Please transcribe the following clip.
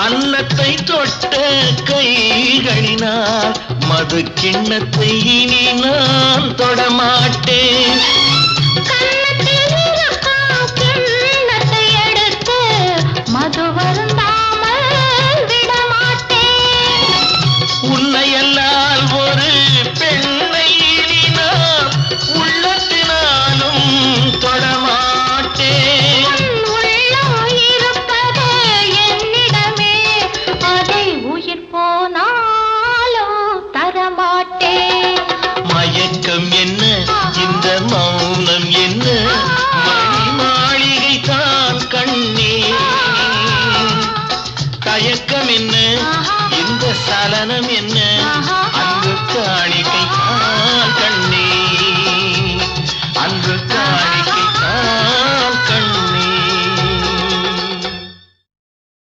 அன்னத்தை தொட்ட கைகளினால் மது கிண்ணத்தை இனி நான் தொடமாட்டேன். மது வருந்தாமல் விடமாட்டேன். உன்னையல்லால் ஒரு பெண்ணை இனி நான் உள்ளத்தினாலும் தொடமாட்டேன். உள்ளம் இருப்பது என்னிடமே, அதை உயிர் போனாலும் தரமாட்டேன். மயக்கம் என்ன, இந்த மௌனம் என்ன, மணி மாளிகை தான் கண்ணே. தயக்கம் என்ன, இந்த சலனம் என்ன, அன்பு காணிக்கை தான் கண்ணே, அன்பு காணி